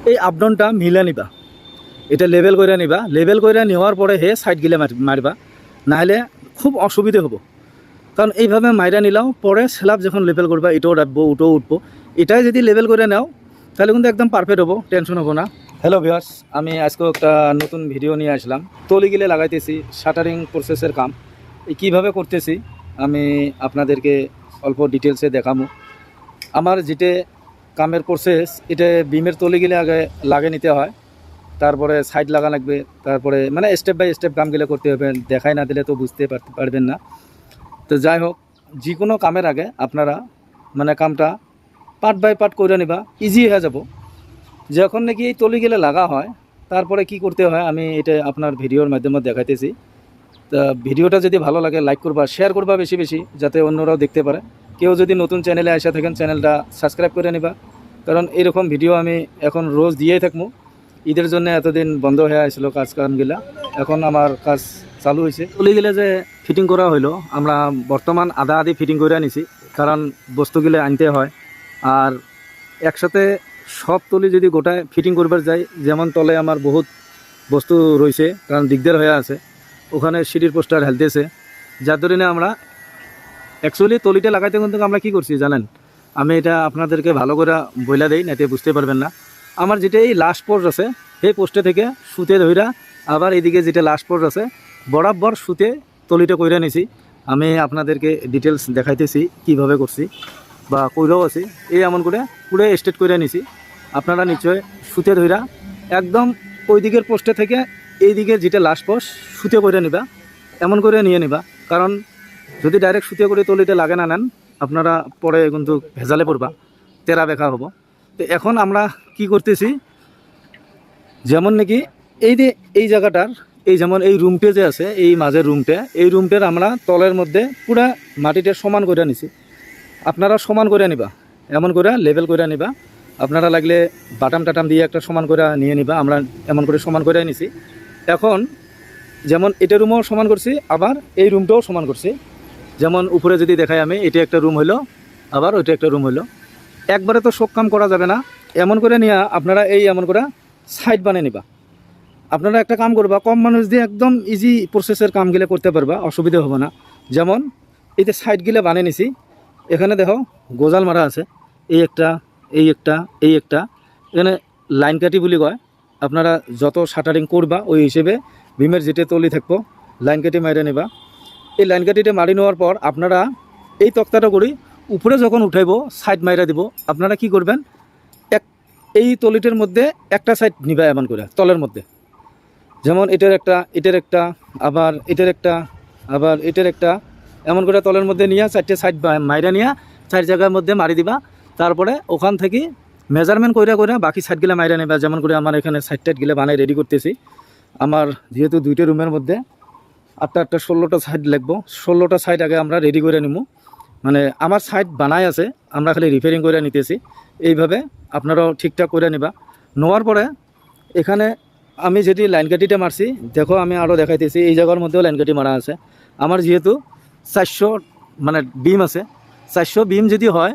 এই আপডাউনটা মিলা নিবা, এটা লেভেল করে নিবা। লেভেল করে নেওয়ার পরে হে সাইড গিলে মারবা, নাহলে খুব অসুবিধে হবো। কারণ এইভাবে মাইরা নিলাও পরে স্ল্যাব যখন লেভেল করবা এটাও রাখবো ওটাও উঠবো। এটাই যদি লেভেল করে নাও তাহলে কিন্তু একদম পারফেক্ট হবো, টেনশন হবো না। হ্যালো ভিউয়ার্স, আমি আজকেও একটা নতুন ভিডিও নিয়ে আসলাম। তলি গিলে লাগাইতেছি শাটারিং প্রসেসের কাম কীভাবে করতেছি আমি আপনাদেরকে অল্প ডিটেলসে দেখাবো। আমার যেটা কামের প্রসেস, এটা বিমের তলি গিলে আগে লাগে নিতে হয়, তারপরে সাইড লাগা লাগবে, তারপরে মানে স্টেপ বাই স্টেপ কামগুলো করতে হবে। দেখাই না দিলে তো বুঝতে পারবেন না। তো যাই হোক, যে কোনো কামের আগে আপনারা মানে কামটা পার্ট বাই পার্ট করে নিবা, ইজি হয়ে যাব। যখন নাকি এই তলি গেলে লাগা হয় তারপরে কি করতে হয় আমি এটা আপনার ভিডিওর মাধ্যমে দেখাইতেছি। তা ভিডিওটা যদি ভালো লাগে লাইক করবা, শেয়ার করবা বেশি বেশি, যাতে অন্যরাও দেখতে পারে। কেউ যদি নতুন চ্যানেলে আসা থাকেন চ্যানেলটা সাবস্ক্রাইব করে নিবা, কারণ এরকম ভিডিও আমি এখন রোজ দিয়েই থাকবো। ঈদের জন্য এতদিন বন্ধ হয়ে আসলো কাজ কামগুলা, এখন আমার কাজ চালু হয়েছে। তলি গেলে যে ফিটিং করা হইলো, আমরা বর্তমান আধা আধি ফিটিং করে নিছি, কারণ বস্তুগুলো আনতে হয়। আর একসাথে সব তলি যদি গোটায় ফিটিং করবার যাই, যেমন তলে আমার বহুত বস্তু রয়েছে, কারণ দিকদার হয়ে আছে, ওখানে সিঁড়ির পোস্টার হেলতেছে, যার ধরে আমরা অ্যাকচুয়ালি তলিটা লাগাইতে কিন্তু আমরা কি করছি জানেন, আমি এটা আপনাদেরকে ভালো করে বইলা দেই, না এতে বুঝতে পারবেন না। আমার যেটা এই লাস্ট পোস্ট আছে সেই পোস্টে থেকে সুতে ধইরা আবার এইদিকে যেটা লাস্ট পোস্ট আছে বরাবর সুতে তলিটা কইরা নিছি। আমি আপনাদেরকে ডিটেলস দেখাইতেছি কিভাবে করছি বা কইরাও আছি। এই এমন করে পুরো স্ট্রেট করে নিছি। আপনারা নিশ্চয় সুতে ধইরা একদম ওই দিকের পোস্টে থেকে এই দিকে যেটা লাস্ট পোস্ট সুতে করে নিবা, এমন করে নিয়ে নিবা। কারণ যদি ডাইরেক্ট সুতে করে তলিতে লাগে না নেন, আপনারা পরে কিন্তু ভেজালে পড়বা, তেরা বেখা হবো। তো এখন আমরা কি করতেছি, যেমন নাকি এই যে এই জায়গাটার এই যেমন এই রুমটে যে আছে, এই মাঝের রুমটা, এই রুমটার আমরা তলের মধ্যে পুরা মাটিটা সমান করে নিছি। আপনারা সমান করে নিবা, এমন করে লেভেল করে নিবা। আপনারা লাগলে বাটাম টাটাম দিয়ে একটা সমান করে নিয়ে নিবা, আমরা এমন করে সমান করে নিছি। এখন যেমন এটা রুমও সমান করছি, আবার এই রুমটাও সমান করছি। যেমন উপরে যদি দেখাই আমি, এটা একটা রুম হইলো, আবার ওইটা একটা রুম হইলো। একবারে তো শোক কাম করা যাবে না, এমন করে নিয়ে আপনারা এই এমন করে সাইড বানিয়ে নিবা। আপনারা একটা কাম করবা, কম মানুষ দিয়ে একদম ইজি প্রসেসের কামগুলো করতে পারবা, অসুবিধা হবে না। যেমন এই যে সাইডগুলো বানিয়ে নিছি, এখানে দেখো গোজাল মারা আছে, এই একটা, এই একটা, এই একটা, এখানে লাইন কাটি বলি কয়। আপনারা যত শাটারিং করবা ওই হিসেবে বিমের যেটা তলি থাকবো লাইন কাটি মাইরে নেবা। এই লাইন কাটিটা মারি নেওয়ার পর আপনারা এই তক্তাটা করি উপরে যখন উঠাইব সাইড মাইরা দিব। আপনারা কি করবেন, এই তলিটার মধ্যে একটা সাইড নিবা এমন করে তলের মধ্যে, যেমন এটার একটা, এটার একটা, আবার এটার একটা, আবার এটার একটা, এমন করে তলের মধ্যে নিয়ে চারটে সাইড মাইরা নিয়ে 4 জায়গার মধ্যে মারি দিবা। তারপরে ওখান থেকে মেজারমেন্ট কইরা কইরা বাকি সাইডগুলো মাইরা নেবা। যেমন করে আমার এখানে সাইড টাইডগুলো বানাই রেডি করতেছি। আমার যেহেতু 2টা রুমের মধ্যে 8টা 16টা সাইড লাগবো, 16টা সাইড আগে আমরা রেডি করে নিব। মানে আমার সাইড বানাই আছে, আমরা খালি রিপেয়ারিং করে নিতেছি। এইভাবে আপনারাও ঠিকঠাক করে নিবা। নেওয়ার পরে এখানে আমি যেটি লাইন কাটিটা মারছি, দেখো আমি আরও দেখাইতেছি, এই জায়গার মধ্যেও লাইন কাটি মারা আছে। আমার যেহেতু 400 মানে বিম আছে, 400 বিম যদি হয়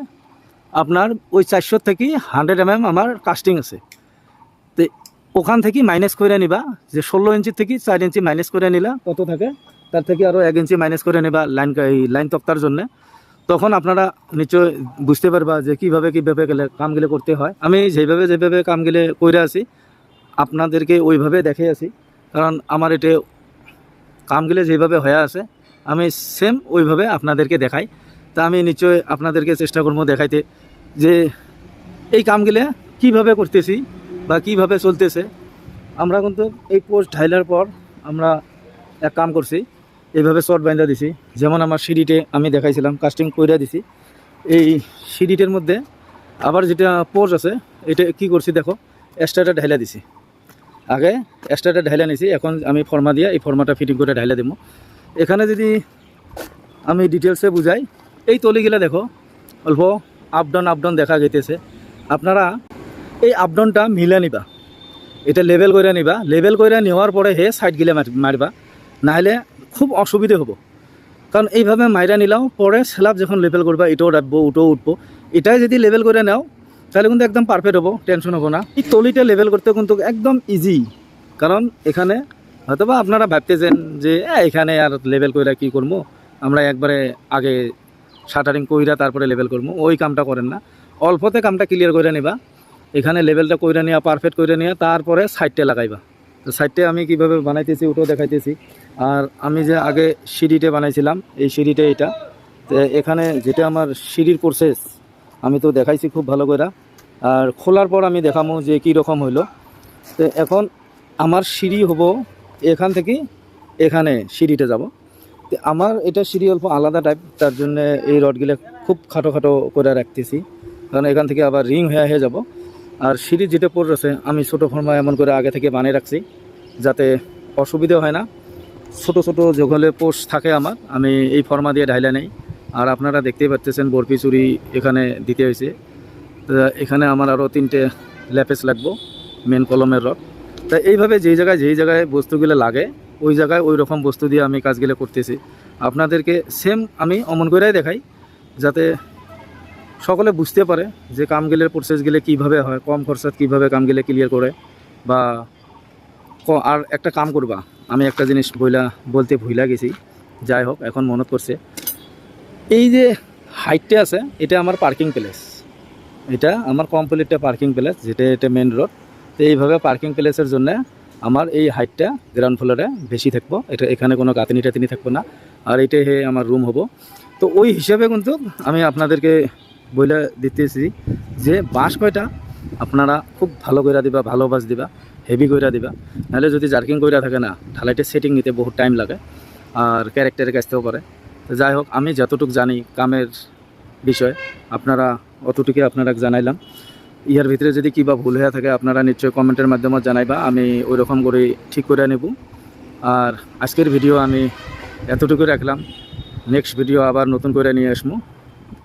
আপনার ওই 400 থেকে 100 mm আমার কাস্টিং আছে। তো ওখান থেকে মাইনাস করে নিবা, যে 16 ইঞ্চি থেকে 4 ইঞ্চি মাইনাস করে নিলা কত থাকে, তার থেকে আরও 1 ইঞ্চি মাইনাস করে নেবা লাইন তক্তার জন্য। তখন আপনারা নিশ্চয় বুঝতে পারবা যে কীভাবে গেলে কামগুলো করতে হয়। আমি যেভাবে কামগুলো করে আছি আপনাদেরকে ওইভাবে দেখে আছি, কারণ আমার এটা কামগুলো যেভাবে হয়ে আছে আমি সেম ওইভাবে আপনাদেরকে দেখাই। তা আমি নিশ্চয় আপনাদেরকে চেষ্টা করবো দেখাইতে যে এই কামগুলো কিভাবে করতেছি বা কিভাবে চলতেছে। আমরা কিন্তু এই পোস্ট ঢাইলার পর আমরা এক কাম করছি, এইভাবে শর্ট বাইন্দা দিছি। যেমন আমার সিঁড়িতে আমি দেখাইছিলাম কাস্টিং কইরা দিছি। এই সিঁড়িটার মধ্যে আবার যেটা পোস্ট আছে এটা কি করছি দেখো, এক্সট্রাটা ঢাইলা দিছি। আগে এক্সট্রাটা ঢাইলা নিছি, এখন আমি ফর্মা দিয়ে এই ফর্মাটা ফিটিং করে ঢাইলা দেবো। এখানে যদি আমি ডিটেলসে বুঝাই, এই তলিগুলা দেখো অল্প আপ ডাউন দেখা যেতেছে। আপনারা এই আপ ডাউনটা মিলা নিবা, এটা লেভেল করে নিবা। লেভেল করে নেওয়ার পরে হে সাইডগুলো মারবা, নাহলে খুব অসুবিধে হবো। কারণ এইভাবে মাইরা নিলাও পরে স্ল্যাব যখন লেভেল করবা এটাও রাখবো ওটাও উঠবো। এটাই যদি লেভেল করে নাও তাহলে কিন্তু একদম পারফেক্ট হবো, টেনশন হবো না। এই তলিটা লেভেল করতে কিন্তু একদম ইজি, কারণ এখানে হয়তোবা আপনারা ভাবতেছেন যে এখানে আর লেভেল কইরা কি করবো, আমরা একবারে আগে শাটারিং কইরা তারপরে লেভেল করবো, ওই কামটা করেন না। অল্পতে কামটা ক্লিয়ার করে নিবা, এখানে লেভেলটা কইরা নিয়ে পারফেক্ট করে নিয়ে তারপরে সাইডটা লাগাইবা। তো সাইডটা আমি কিভাবে বানাইতেছি ওটাও দেখাইতেছি। আর আমি যে আগে সিঁড়িটা বানাইছিলাম, এই সিঁড়িটা এটা, তো এখানে যেটা আমার সিঁড়ির প্রসেস আমি তো দেখাইছি খুব ভালো করে। আর খোলার পর আমি দেখাবো যে কী রকম হইলো। তো এখন আমার সিঁড়ি হবো এখান থেকে এখানে সিঁড়িটা যাব। তো আমার এটা সিঁড়ি অল্প আলাদা টাইপ, তার জন্য এই রডগুলো খুব খাটো খাটো করে রাখতেছি, কারণ এখান থেকে আবার রিং হয়ে যাব। আর সিঁড়ি যেটা পড়েছে আমি ছোটো ফর্মা এমন করে আগে থেকে বানিয়ে রাখছি, যাতে অসুবিধা হয় না। ছোট ছোট যেগুলো পোস্ট থাকে আমার, আমি এই ফর্মা দিয়ে ঢাইলা নেই। আর আপনারা দেখতেই পাচ্ছেন বরফি চুরি এখানে দিতে হয়েছে। তো এখানে আমার আরও 3টে ল্যাপেস লাগবো, মেন কলমের রড। তা এইভাবে যেই জায়গায় বস্তুগুলো লাগে ওই জায়গায় ওই রকম বস্তু দিয়ে আমি কাজগুলো করতেছি। আপনাদেরকে সেম আমি অমন করেই দেখাই, যাতে সকলে বুঝতে পারে যে কামগুলোর প্রসেসগুলো কীভাবে হয়, কম খরচাত কীভাবে কামগুলো ক্লিয়ার করে। বা আর একটা কাম করবা, আমি একটা জিনিস বলতে ভুলা গেছি, যাই হোক এখন মনত করছে। এই যে হাইটটা আছে এটা আমার পার্কিং প্লেস, এটা আমার কমপ্লিটটা পার্কিং প্লেস, যেটা এটা মেন রোড। তো এইভাবে পার্কিং প্লেসের জন্য আমার এই হাইটটা গ্রাউন্ড ফ্লোরে বেশি থাকবো, এটা এখানে কোনো গাঁথনি টাতনি থাকবো না। আর এইটাই আমার রুম হবো। তো ওই হিসাবে কিন্তু আমি আপনাদেরকে বলে দিতেছি যে বাঁশ কয়টা আপনারা খুব ভালো করে দিবা, ভালো বাঁশ দিবা, হেভি কইরা দিবা। নাহলে যদি জার্কিং কইরা থাকে না, ঢালাইটা সেটিং নিতে বহুত টাইম লাগে আর ক্যারেক্টারে কাজতেও পারে। তো যাই হোক, আমি যতটুকু জানি কামের বিষয় আপনারা অতটুকুই আপনারা জানাইলাম। ইয়ার ভিতরে যদি কিবা ভুল হয়ে থাকে আপনারা নিশ্চয়ই কমেন্টের মাধ্যমে জানাইবা, আমি ওই রকম করে ঠিক করে নেব। আর আজকের ভিডিও আমি এতটুকু রাখলাম, নেক্সট ভিডিও আবার নতুন করে নিয়ে আসবো।